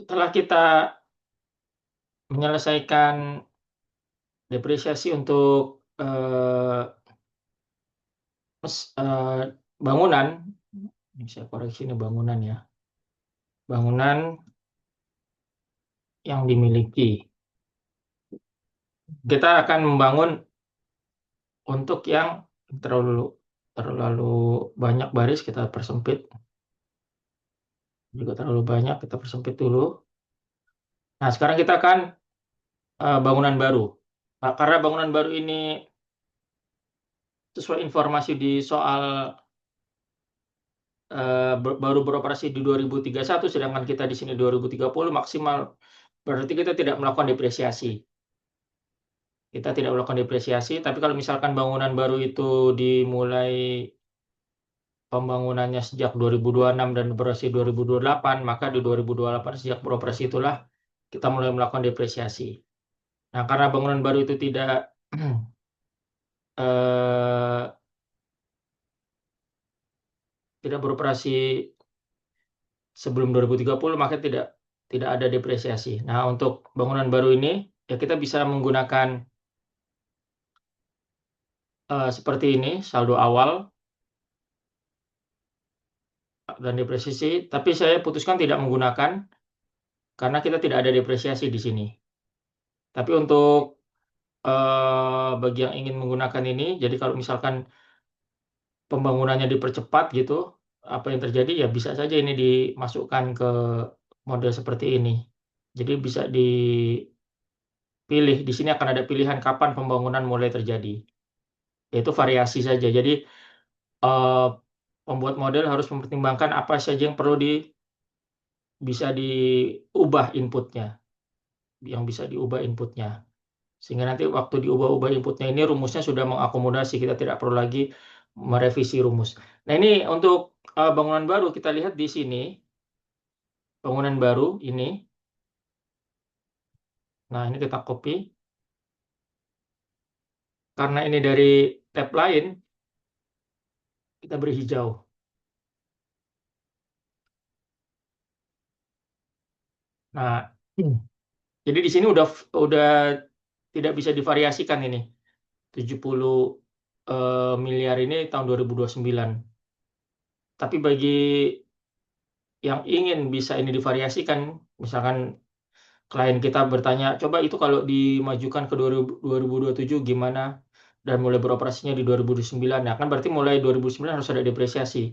Setelah kita menyelesaikan depresiasi untuk bangunan, ini saya koreksi ini bangunan ya, bangunan yang dimiliki. Kita akan membangun untuk yang terlalu banyak baris, kita persempit. Juga terlalu banyak, kita persempit dulu. Nah, sekarang kita akan bangunan baru. Nah, karena bangunan baru ini sesuai informasi di soal baru beroperasi di 2031, sedangkan kita di sini 2030 maksimal, berarti kita tidak melakukan depresiasi. Kita tidak melakukan depresiasi, tapi kalau misalkan bangunan baru itu dimulai pembangunannya sejak 2026 dan beroperasi 2028, maka di 2028 sejak beroperasi itulah kita mulai melakukan depresiasi. Nah, karena bangunan baru itu eh, tidak beroperasi sebelum 2030, maka tidak ada depresiasi. Nah, untuk bangunan baru ini ya kita bisa menggunakan seperti ini, saldo awal dan depresiasi, tapi saya putuskan tidak menggunakan karena kita tidak ada depresiasi di sini. Tapi untuk bagi yang ingin menggunakan ini, jadi kalau misalkan pembangunannya dipercepat gitu, apa yang terjadi ya bisa saja ini dimasukkan ke model seperti ini. Jadi bisa dipilih, di sini akan ada pilihan kapan pembangunan mulai terjadi. Yaitu variasi saja. Jadi eh, pembuat model harus mempertimbangkan apa saja yang perlu bisa diubah inputnya, yang bisa diubah inputnya. Sehingga nanti waktu diubah-ubah inputnya ini rumusnya sudah mengakomodasi, kita tidak perlu lagi merevisi rumus. Nah, ini untuk bangunan baru kita lihat di sini, bangunan baru ini. Nah, ini kita copy. Karena ini dari tab lain, kita beri hijau. Nah, jadi di sini udah tidak bisa divariasikan ini. 70 miliar ini tahun 2029. Tapi bagi yang ingin bisa ini divariasikan, misalkan klien kita bertanya, coba itu kalau dimajukan ke 2027 gimana? Dan mulai beroperasinya di 2029. Nah, kan berarti mulai 2009 harus ada depresiasi.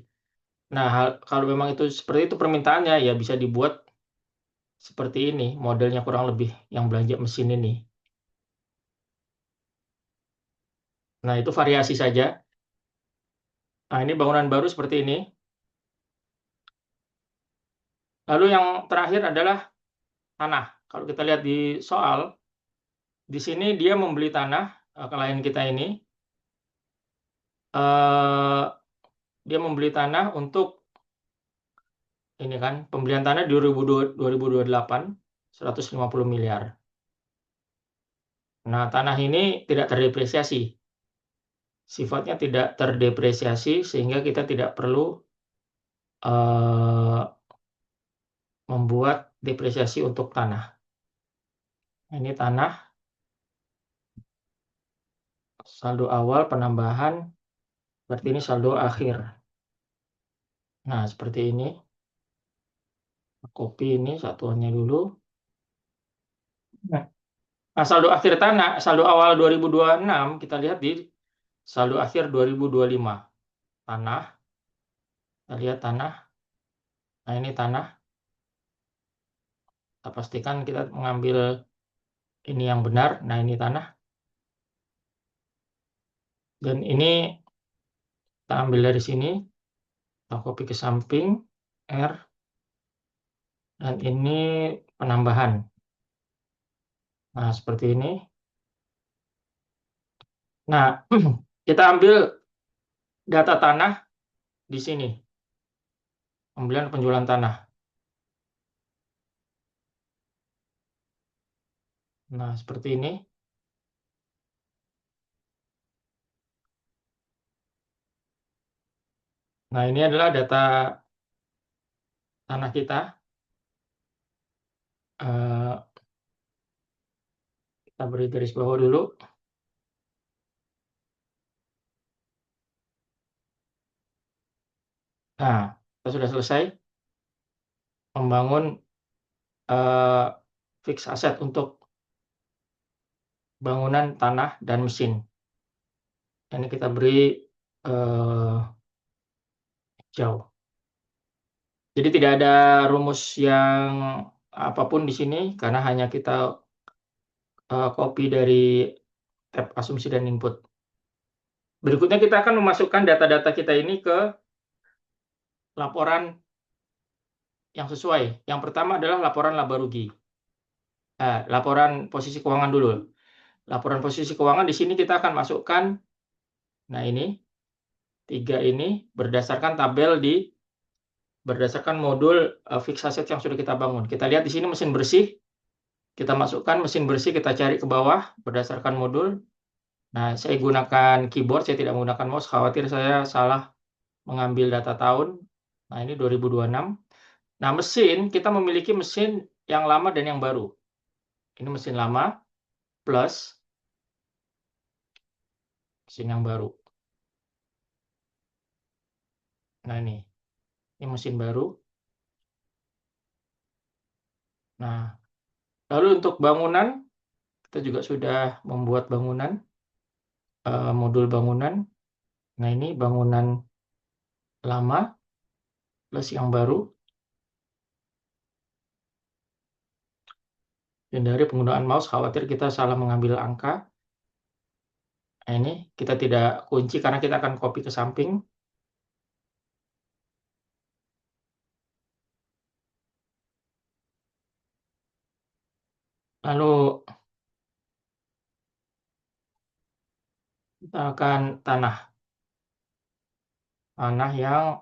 Nah, kalau memang itu seperti itu permintaannya, ya bisa dibuat seperti ini, modelnya kurang lebih yang belanja mesin ini. Nah, itu variasi saja. Nah, ini bangunan baru seperti ini. Lalu yang terakhir adalah tanah. Kalau kita lihat di soal, di sini dia membeli tanah, klien kita ini, eh, dia membeli tanah untuk ini kan, pembelian tanah di 2028, 150 miliar. Nah, tanah ini tidak terdepresiasi. Sifatnya tidak terdepresiasi sehingga kita tidak perlu eh, membuat depresiasi untuk tanah. Ini tanah, saldo awal penambahan, berarti ini saldo akhir. Nah, seperti ini. Copy ini satuannya dulu. Nah, saldo akhir tanah, saldo awal 2026, kita lihat di saldo akhir 2025. Tanah, kita lihat tanah. Nah, ini tanah. Kita pastikan kita mengambil ini yang benar. Nah, ini tanah. Dan ini kita ambil dari sini. Kita copy ke samping. R. Dan ini penambahan. Nah, seperti ini. Nah, kita ambil data tanah di sini. Pembelian penjualan tanah. Nah, seperti ini. Nah, ini adalah data tanah kita. Eh, kita beri garis bawah dulu. Nah, kita sudah selesai membangun eh, fix aset untuk bangunan, tanah, dan mesin. Ini kita beri jauh. Jadi tidak ada rumus yang apapun di sini karena hanya kita copy dari tab asumsi dan input. Berikutnya kita akan memasukkan data-data kita ini ke laporan yang sesuai. Yang pertama adalah laporan laba rugi. Laporan posisi keuangan dulu. Laporan posisi keuangan di sini kita akan masukkan, nah ini, 3 ini berdasarkan berdasarkan modul fix asset yang sudah kita bangun. Kita lihat di sini mesin bersih, kita masukkan mesin bersih, kita cari ke bawah berdasarkan modul. Nah, saya gunakan keyboard, saya tidak menggunakan mouse, khawatir saya salah mengambil data tahun. Nah, ini 2026. Nah, mesin, kita memiliki mesin yang lama dan yang baru. Ini mesin lama plus mesin yang baru. Nah, ini mesin baru. Nah, lalu untuk bangunan, kita juga sudah membuat bangunan, modul bangunan. Nah, ini bangunan lama plus yang baru. Hindari penggunaan mouse, khawatir kita salah mengambil angka. Nah, ini kita tidak kunci karena kita akan copy ke samping. Lalu kita akan tanah yang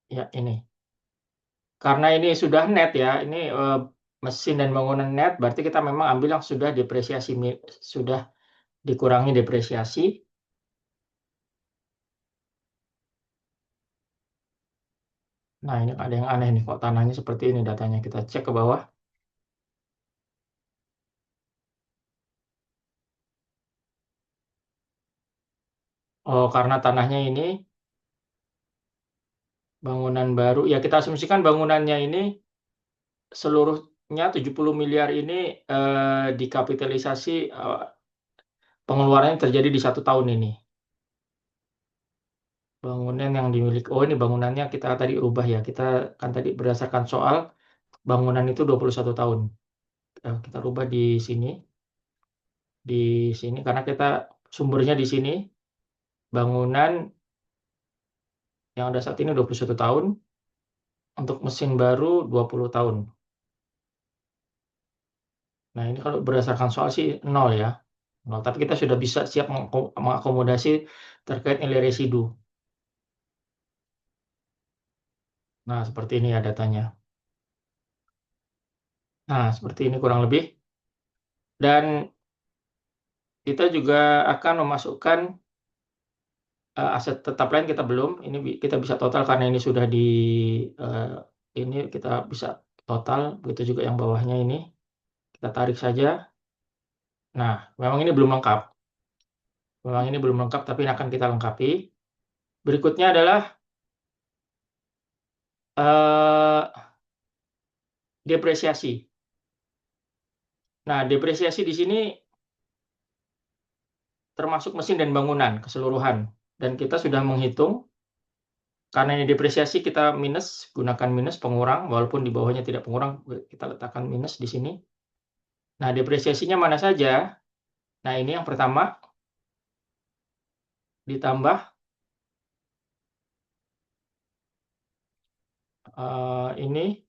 ya ini. Karena ini sudah net ya, ini mesin dan bangunan net, berarti kita memang ambil yang sudah depresiasi, sudah dikurangi depresiasi. Nah, ini ada yang aneh nih, kok tanahnya seperti ini datanya. Kita cek ke bawah. Oh, karena tanahnya ini bangunan baru. Ya, kita asumsikan bangunannya ini seluruhnya 70 miliar ini dikapitalisasi, pengeluarannya terjadi di 1 tahun ini. Bangunan yang dimiliki, oh ini bangunannya kita tadi ubah ya. Kita kan tadi berdasarkan soal, bangunan itu 21 tahun. Kita rubah di sini karena kita sumbernya di sini. Bangunan yang ada saat ini 21 tahun, untuk mesin baru 20 tahun. Nah, ini kalau berdasarkan soal sih 0 ya. 0, tapi kita sudah bisa siap mengakomodasi terkait nilai residu. Nah, seperti ini ya datanya. Nah, seperti ini kurang lebih. Dan kita juga akan memasukkan aset tetap lain, kita belum. Ini kita bisa total karena ini sudah ini kita bisa total. Begitu juga yang bawahnya ini. Kita tarik saja. Nah, memang ini belum lengkap. Tapi ini akan kita lengkapi. Berikutnya adalah depresiasi. Nah, depresiasi di sini termasuk mesin dan bangunan keseluruhan. Dan kita sudah menghitung, karena ini depresiasi kita minus, gunakan minus pengurang, walaupun di bawahnya tidak pengurang, kita letakkan minus di sini. Nah, depresiasinya mana saja? Nah, ini yang pertama, ditambah ini.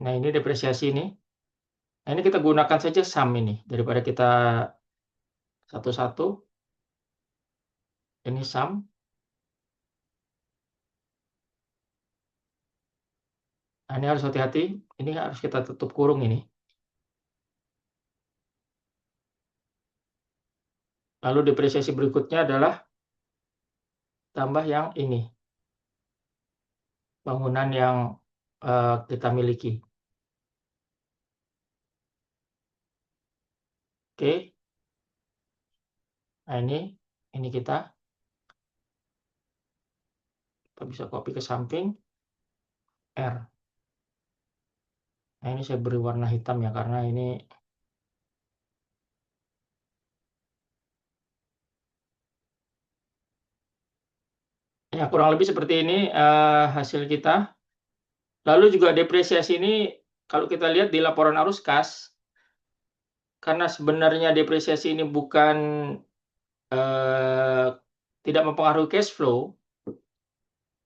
Nah, ini depresiasi ini. Nah, ini kita gunakan saja sum ini, daripada kita satu-satu. Ini sum. Nah, ini harus hati-hati. Ini harus kita tutup kurung ini. Lalu depresiasi berikutnya adalah tambah yang ini. bangunan yang kita miliki. Oke, nah ini kita bisa copy ke samping R. Nah ini saya beri warna hitam ya karena ini ya kurang lebih seperti ini hasil kita. Lalu juga depresiasi ini kalau kita lihat di laporan arus kas, karena sebenarnya depresiasi ini bukan tidak mempengaruhi cash flow,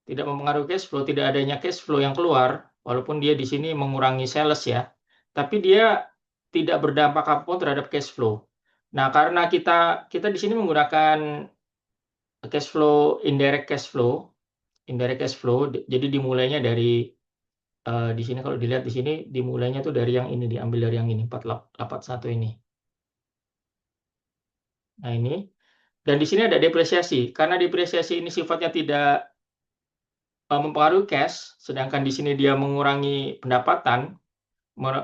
tidak adanya cash flow yang keluar, walaupun dia di sini mengurangi sales ya, tapi dia tidak berdampak apapun terhadap cash flow. Nah, karena kita di sini menggunakan cash flow, indirect cash flow, jadi dimulainya dari di sini kalau dilihat di sini dimulainya tuh dari yang ini, diambil dari yang ini 481 ini. Nah ini, dan di sini ada depresiasi. Karena depresiasi ini sifatnya tidak mempengaruhi cash, sedangkan di sini dia mengurangi pendapatan,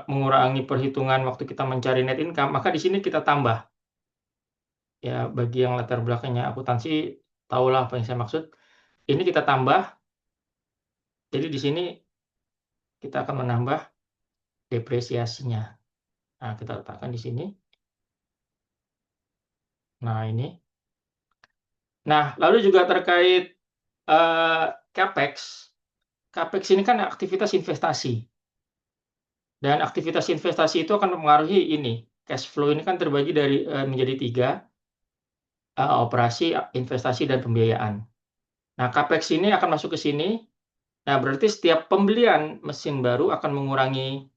mengurangi perhitungan waktu kita mencari net income, maka di sini kita tambah. Ya, bagi yang latar belakangnya akuntansi, tahulah apa yang saya maksud. Ini kita tambah, jadi di sini kita akan menambah depresiasinya. Nah, kita letakkan di sini. Nah, ini. Nah, lalu juga terkait CAPEX. CAPEX ini kan aktivitas investasi. Dan aktivitas investasi itu akan mempengaruhi ini. Cash flow ini kan terbagi dari menjadi 3, operasi, investasi, dan pembiayaan. Nah, CAPEX ini akan masuk ke sini. Nah, berarti setiap pembelian mesin baru akan mengurangi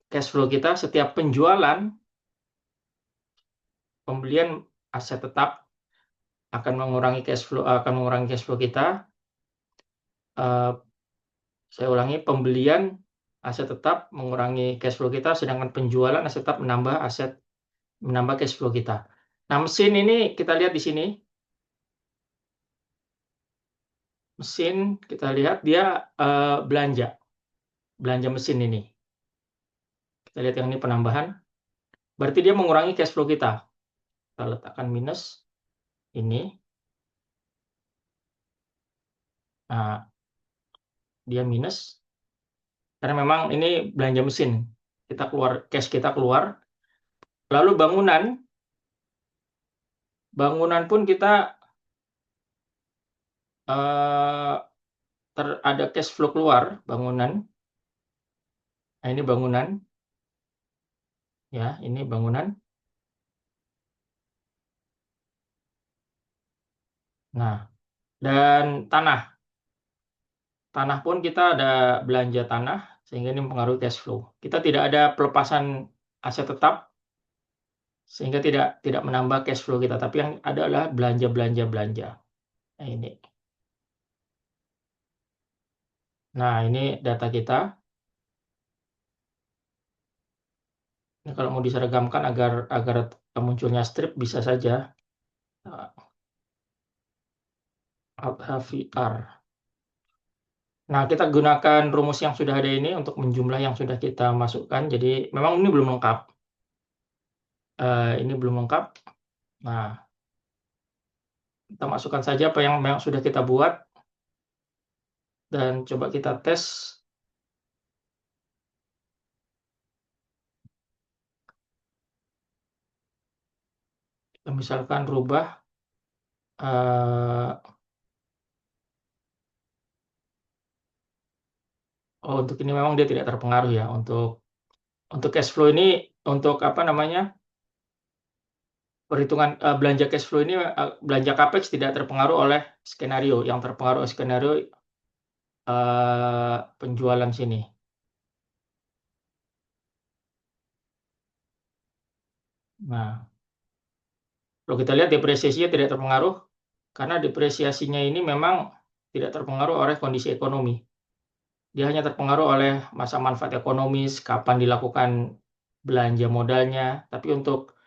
cash flow kita. Setiap pembelian aset tetap akan mengurangi cash flow kita. Saya ulangi, pembelian aset tetap mengurangi cash flow kita, sedangkan penjualan aset tetap menambah cash flow kita. Nah, mesin ini kita lihat di sini. Mesin kita lihat dia belanja mesin ini. Kita lihat yang ini penambahan. Berarti dia mengurangi cash flow kita. Kita letakkan minus ini. Nah, dia minus. Karena memang ini belanja mesin. Cash kita keluar. Lalu bangunan pun kita ada cash flow keluar bangunan. Nah, ini bangunan. Ya, ini bangunan. Nah, dan tanah. Tanah pun kita ada belanja tanah, sehingga ini mempengaruhi cash flow. Kita tidak ada pelepasan aset tetap, sehingga tidak menambah cash flow kita, tapi yang ada adalah belanja. Nah, ini. Nah, ini data kita. Ini kalau mau diseragamkan agar munculnya strip bisa saja. Alt HVR. Nah, kita gunakan rumus yang sudah ada ini untuk menjumlah yang sudah kita masukkan. Jadi, memang ini belum lengkap. Nah, kita masukkan saja apa yang sudah kita buat. Dan coba kita tes. Kita misalkan rubah. Untuk ini memang dia tidak terpengaruh ya. Untuk cash flow ini, untuk perhitungan belanja cash flow ini, belanja capex tidak terpengaruh oleh skenario. Yang terpengaruh oleh skenario penjualan sini. Nah, kalau kita lihat depresiasinya tidak terpengaruh, karena depresiasinya ini memang tidak terpengaruh oleh kondisi ekonomi. Dia hanya terpengaruh oleh masa manfaat ekonomis, kapan dilakukan belanja modalnya, tapi untuk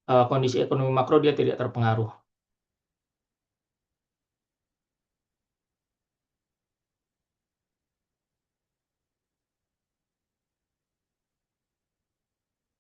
kondisi ekonomi makro dia tidak terpengaruh.